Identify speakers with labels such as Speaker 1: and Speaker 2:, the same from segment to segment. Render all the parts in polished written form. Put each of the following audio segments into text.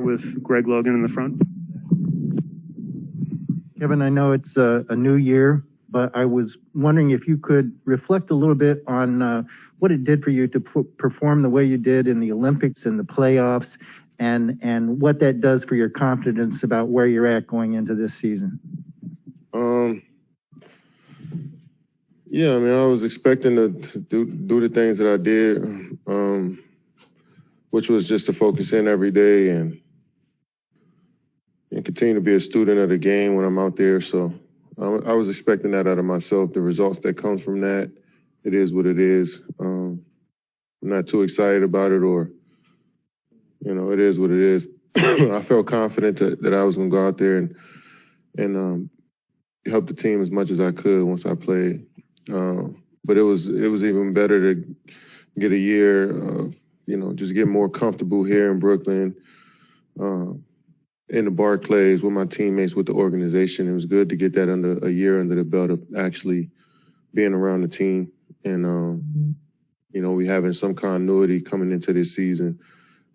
Speaker 1: with Greg Logan in the front.
Speaker 2: Kevin, I know it's a new year, but I was wondering if you could reflect a little bit on what it did for you to perform the way you did in the Olympics and the playoffs, and what that does for your confidence about where you're at going into this season.
Speaker 3: Yeah, I mean, I was expecting to do the things that I did, which was just to focus in every day and continue to be a student of the game when I'm out there. So I was expecting that out of myself. The results that comes from that, it is what it is. I'm not too excited about it, or, it is what it is. I felt confident that I was going to go out there and help the team as much as I could once I played. But it was even better to get a year of, just get more comfortable here in Brooklyn, in the Barclays with my teammates, with the organization. It was good to get that a year under the belt of actually being around the team. And, we having some continuity coming into this season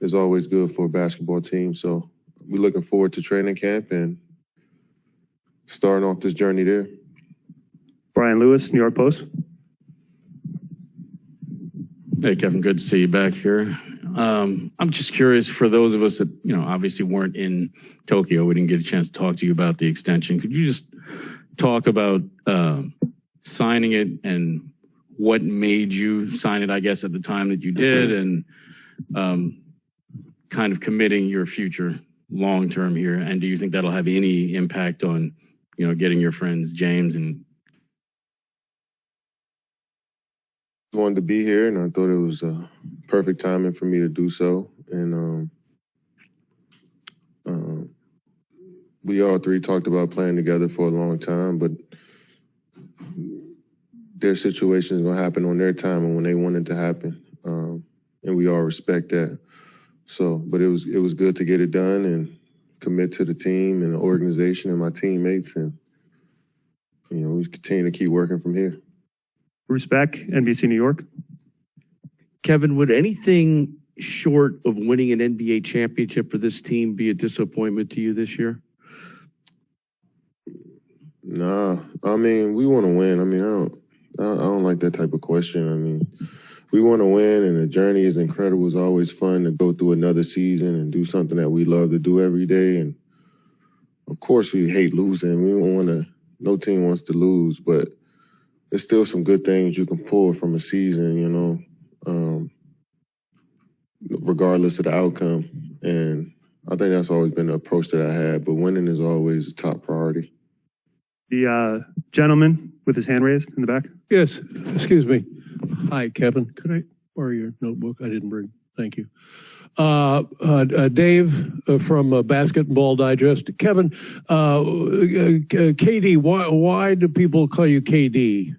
Speaker 3: is always good for a basketball team. So we're looking forward to training camp and starting off this journey there.
Speaker 1: Brian Lewis, New York Post.
Speaker 4: Hey, Kevin, good to see you back here. I'm just curious, for those of us that, obviously weren't in Tokyo, we didn't get a chance to talk to you about the extension. Could you just talk about signing it and what made you sign it, I guess, at the time that you did, and kind of committing your future long-term here? And do you think that'll have any impact on, getting your friends James and
Speaker 3: wanted to be here, and I thought it was perfect timing for me to do so. And we all three talked about playing together for a long time, but their situation is going to happen on their time and when they want it to happen. And we all respect that. So, but it was good to get it done and commit to the team and the organization and my teammates, and we continue to keep working from here.
Speaker 1: Bruce Beck, NBC New York.
Speaker 5: Kevin, would anything short of winning an NBA championship for this team be a disappointment to you this year?
Speaker 3: Nah, I mean, we want to win. I mean, I don't like that type of question. I mean, we want to win, and the journey is incredible. It's always fun to go through another season and do something that we love to do every day. And of course, we hate losing. We don't want to. No team wants to lose, but there's still some good things you can pull from a season, regardless of the outcome. And I think that's always been the approach that I had, but winning is always a top priority.
Speaker 1: The gentleman with his hand raised in the back.
Speaker 6: Yes, excuse me. Hi, Kevin. Could I borrow your notebook? I didn't bring. Thank you. Dave from Basketball Digest. Kevin, KD, why do people call you KD?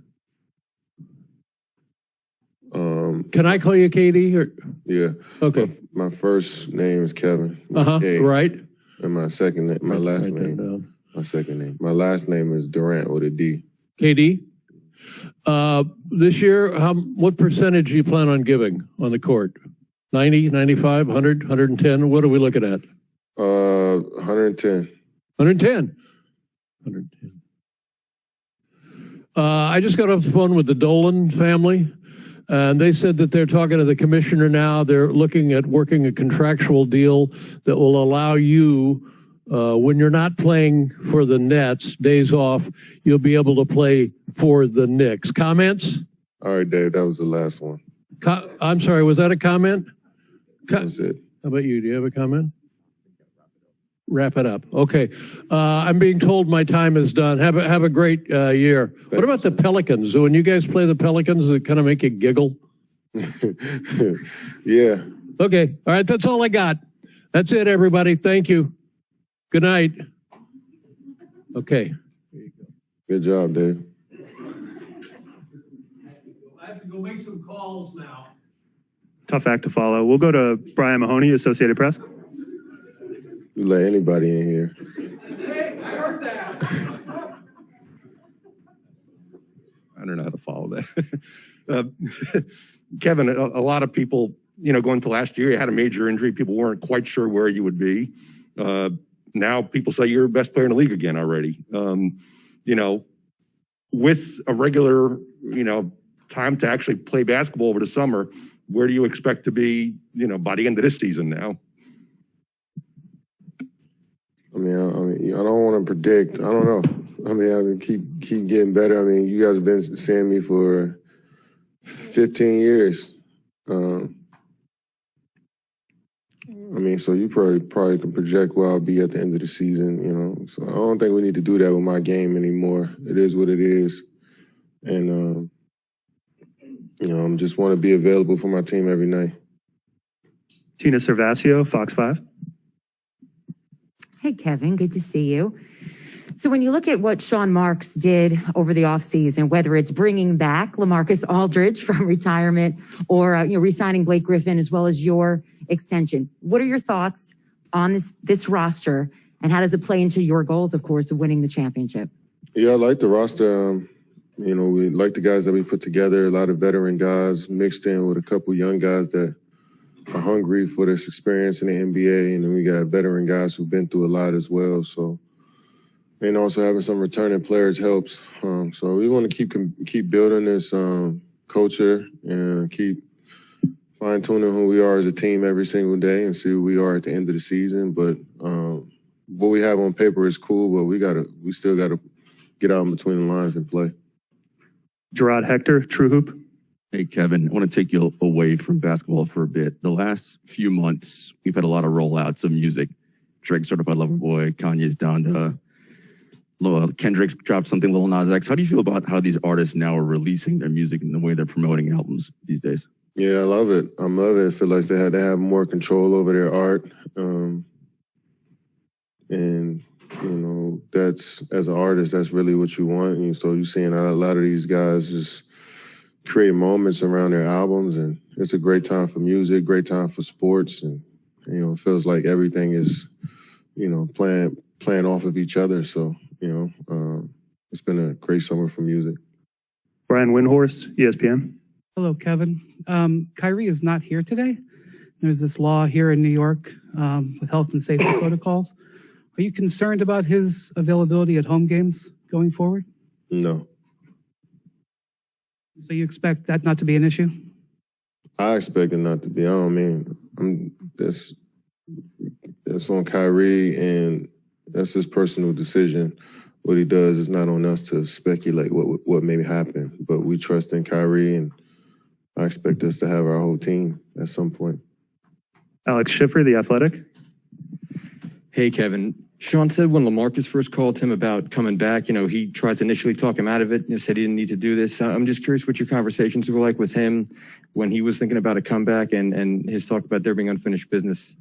Speaker 6: Can I call you KD? Or?
Speaker 3: Yeah.
Speaker 6: Okay.
Speaker 3: My first name is Kevin.
Speaker 6: Right.
Speaker 3: And my second name, my last name. My second name. My last name is Durant with a D.
Speaker 6: KD. This year, what percentage do you plan on giving on the court? 90, 95, 100, 110? What are we looking at?
Speaker 3: 110.
Speaker 6: 110. 110. I just got off the phone with the Dolan family, and they said that they're talking to the commissioner now. They're looking at working a contractual deal that will allow you, when you're not playing for the Nets, days off, you'll be able to play for the Knicks. Comments?
Speaker 3: All right, Dave, that was the last one.
Speaker 6: I'm sorry, was that a comment?
Speaker 3: That was it.
Speaker 6: How about you? Do you have a comment? Wrap it up. Okay. I'm being told my time is done. Have a great year. What about the Pelicans? When you guys play the Pelicans, does it kind of make you giggle?
Speaker 3: Yeah.
Speaker 6: Okay. All right. That's all I got. That's it, everybody. Thank you. Good night. Okay.
Speaker 3: Good job, Dave.
Speaker 6: I have to go make some calls now.
Speaker 1: Tough act to follow. We'll go to Brian Mahoney, Associated Press.
Speaker 3: You let anybody in here.
Speaker 6: Hey, I heard that.
Speaker 7: I don't know how to follow that. Kevin, a lot of people going to last year, you had a major injury. People weren't quite sure where you would be. Now people say you're the best player in the league again already. With a regular, time to actually play basketball over the summer, where do you expect to be, by the end of this season now?
Speaker 3: I don't want to predict. I don't know. Keep getting better. You guys have been seeing me for 15 years. So you probably can project where I'll be at the end of the season, So I don't think we need to do that with my game anymore. It is what it is. And, I just want to be available for my team every night.
Speaker 1: Tina Cervasio, Fox 5.
Speaker 8: Hey, Kevin, good to see you. So when you look at what Sean Marks did over the offseason, whether it's bringing back LaMarcus Aldridge from retirement or re-signing Blake Griffin as well as your extension, what are your thoughts on this roster and how does it play into your goals, of course, of winning the championship?
Speaker 3: Yeah, I like the roster. We like the guys that we put together, a lot of veteran guys mixed in with a couple young guys that are hungry for this experience in the NBA. And then we got veteran guys who've been through a lot as well. So, and also having some returning players helps. So we want to keep building this culture and keep fine-tuning who we are as a team every single day and see who we are at the end of the season. But what we have on paper is cool, but we still gotta get out in between the lines and play.
Speaker 1: Gerard Hector, True Hoop.
Speaker 9: Hey, Kevin, I want to take you away from basketball for a bit. The last few months, we've had a lot of rollouts of music. Drake Certified Lover Boy, Kanye's Donda, Kendrick's dropped something, Lil Nas X. How do you feel about how these artists now are releasing their music and the way they're promoting albums these days?
Speaker 3: Yeah, I love it. I love it. I feel like they had to have more control over their art. That's, as an artist, that's really what you want. And so you're seeing a lot of these guys just create moments around their albums, and it's a great time for music, great time for sports, and it feels like everything is, playing off of each other. So it's been a great summer for music.
Speaker 1: Brian Windhorst, ESPN.
Speaker 10: Hello, Kevin. Kyrie is not here today. There's this law here in New York with health and safety protocols. Are you concerned about his availability at home games going forward?
Speaker 3: No.
Speaker 10: So you expect that not to be an issue?
Speaker 3: I expect it not to be. That's on Kyrie, and that's his personal decision. What he does is not on us to speculate what may happen, but we trust in Kyrie, and I expect us to have our whole team at some point.
Speaker 1: Alex Schiffer, The Athletic.
Speaker 11: Hey, Kevin. Sean said when LaMarcus first called him about coming back, he tried to initially talk him out of it and said he didn't need to do this. I'm just curious what your conversations were like with him when he was thinking about a comeback and his talk about there being unfinished business.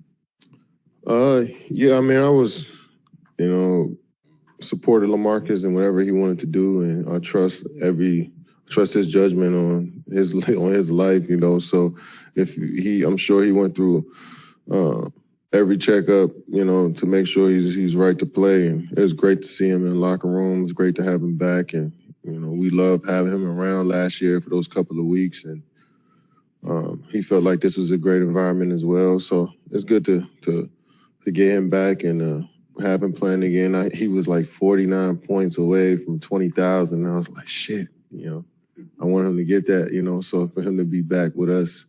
Speaker 3: Yeah, I was, supported LaMarcus and whatever he wanted to do, and I trust his judgment on his life, So I'm sure he went through every checkup, to make sure he's right to play. And it was great to see him in the locker room. It was great to have him back. And, we loved having him around last year for those couple of weeks. And he felt like this was a great environment as well. So it's good to get him back and have him playing again. He was like 49 points away from 20,000. And I was like, shit, I want him to get that, So for him to be back with us,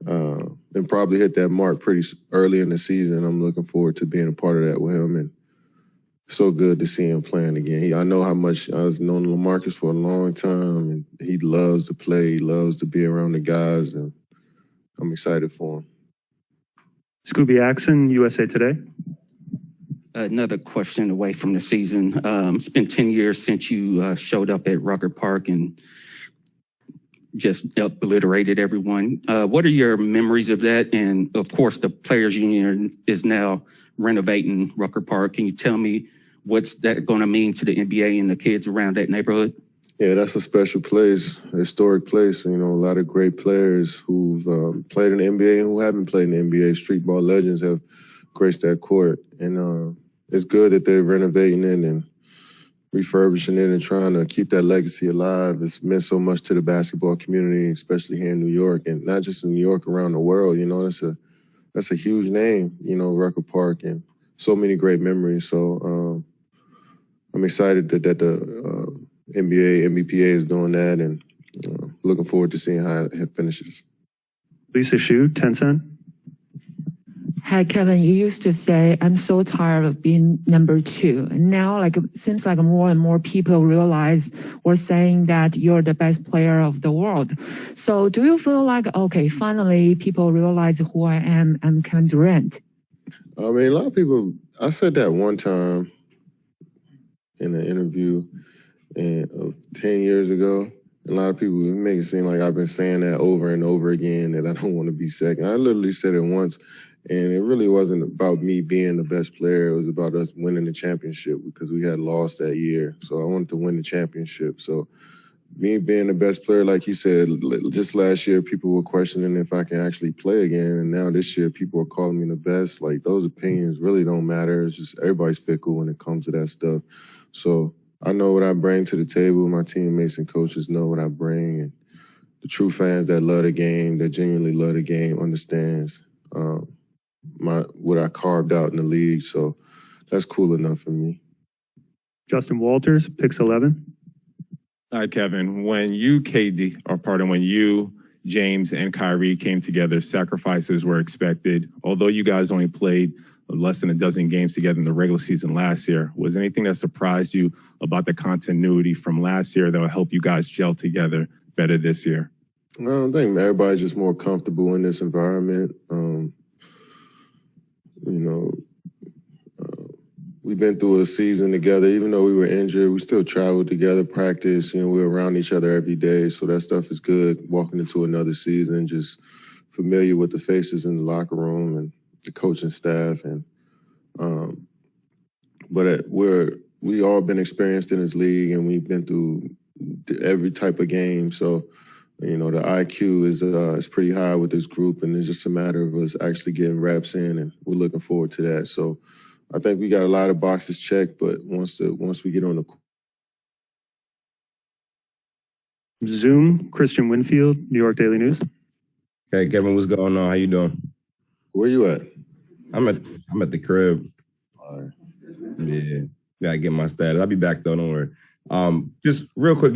Speaker 3: and probably hit that mark pretty early in the season. I'm looking forward to being a part of that with him, and so good to see him playing again. I know how much I was known LaMarcus for a long time, and he loves to play, he loves to be around the guys, and I'm excited for him.
Speaker 1: Scooby Axon, USA Today.
Speaker 12: Another question away from the season. It's been 10 years since you showed up at Rucker Park and just obliterated everyone. What are your memories of that? And of course, the Players Union is now renovating Rucker Park. Can you tell me what's that going to mean to the NBA and the kids around that neighborhood?
Speaker 3: Yeah, that's a special place, a historic place. A lot of great players who've played in the NBA and who haven't played in the NBA. Street ball legends have graced that court. And it's good that they're renovating it and refurbishing it and trying to keep that legacy alive. It's meant so much to the basketball community, especially here in New York, and not just in New York, around the world. You know, that's a huge name, you know, Rucker Park, and so many great memories. So I'm excited that the NBA, NBPA is doing that, and looking forward to seeing how it finishes.
Speaker 1: Lisa Shu, 10 Cent.
Speaker 13: Hi, Kevin. You used to say, I'm so tired of being number 2. And now, it seems like more and more people realize or saying that you're the best player of the world. So do you feel like, okay, finally people realize who I am? I'm Kevin Durant.
Speaker 3: I mean, a lot of people, I said that one time in an interview 10 years ago. A lot of people make it seem like I've been saying that over and over again, that I don't want to be second. I literally said it once, and it really wasn't about me being the best player. It was about us winning the championship because we had lost that year. So I wanted to win the championship. So me being the best player, like you said, just last year, people were questioning if I can actually play again. And now this year, people are calling me the best. Like, those opinions really don't matter. It's just everybody's fickle when it comes to that stuff. So I know what I bring to the table. My teammates and coaches know what I bring. And the true fans that love the game, that genuinely love the game, understands what I carved out in the league. So that's cool enough for me.
Speaker 1: Justin Walters, Pix 11.
Speaker 14: All right, Kevin, when you, when you, James, and Kyrie came together, sacrifices were expected. Although you guys only played less than a dozen games together in the regular season last year, was anything that surprised you about the continuity from last year that will help you guys gel together better this year?
Speaker 3: I think everybody's just more comfortable in this environment. We've been through a season together. Even though we were injured, we still traveled together, practice. We were around each other every day. So that stuff is good. Walking into another season, just familiar with the faces in the locker room and the coaching staff. And we all been experienced in this league, and we've been through every type of game. So, the IQ is pretty high with this group, and it's just a matter of us actually getting reps in, and we're looking forward to that. So I think we got a lot of boxes checked, but once we get on the
Speaker 1: Zoom, Christian Winfield, New York Daily News.
Speaker 15: Hey, Kevin, what's going on? How you doing?
Speaker 3: Where you at?
Speaker 15: I'm at the crib.
Speaker 3: All right.
Speaker 15: Yeah, gotta get my status. I'll be back though, don't worry. Just real quick,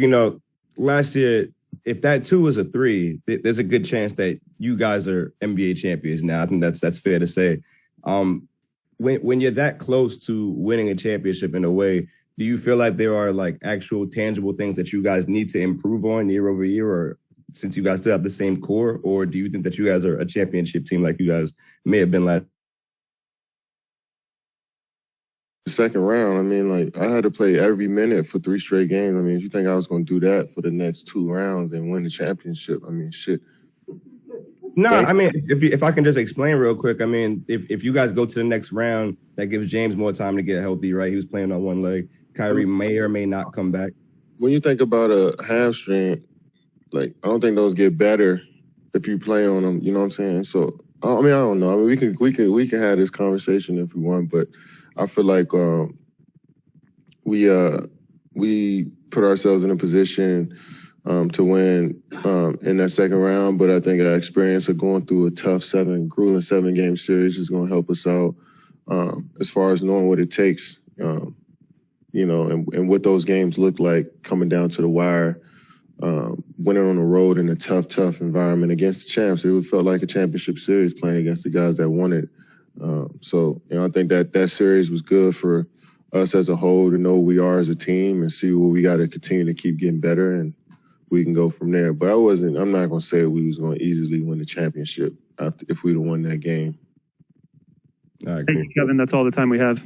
Speaker 15: last year, if that 2 was a 3, there's a good chance that you guys are NBA champions now. I think that's fair to say. When you're that close to winning a championship in a way, do you feel like there are actual tangible things that you guys need to improve on year over year, or since you guys still have the same core, or do you think that you guys are a championship team like you guys may have been last?
Speaker 3: The second round, I had to play every minute for 3 straight games. If you think I was going to do that for the next 2 rounds and win the championship, shit.
Speaker 15: No, if I can just explain real quick, if you guys go to the next round, that gives James more time to get healthy, right? He was playing on one leg. Kyrie may or may not come back.
Speaker 3: When you think about a hamstring, I don't think those get better if you play on them. You know what I'm saying? So, I don't know. We can have this conversation if we want, but I feel like we put ourselves in a position to win in that second round, but I think our experience of going through a tough grueling 7-game series is going to help us out as far as knowing what it takes, and what those games look like coming down to the wire, winning on the road in a tough environment against the champs. It felt like a championship series playing against the guys that won it. So I think that series was good for us as a whole to know who we are as a team and see where we got to continue to keep getting better, and we can go from there. But I'm not going to say we was going to easily win the championship if we'd have won that game.
Speaker 15: All right,
Speaker 1: Thank you, Kevin. That's all the time we have.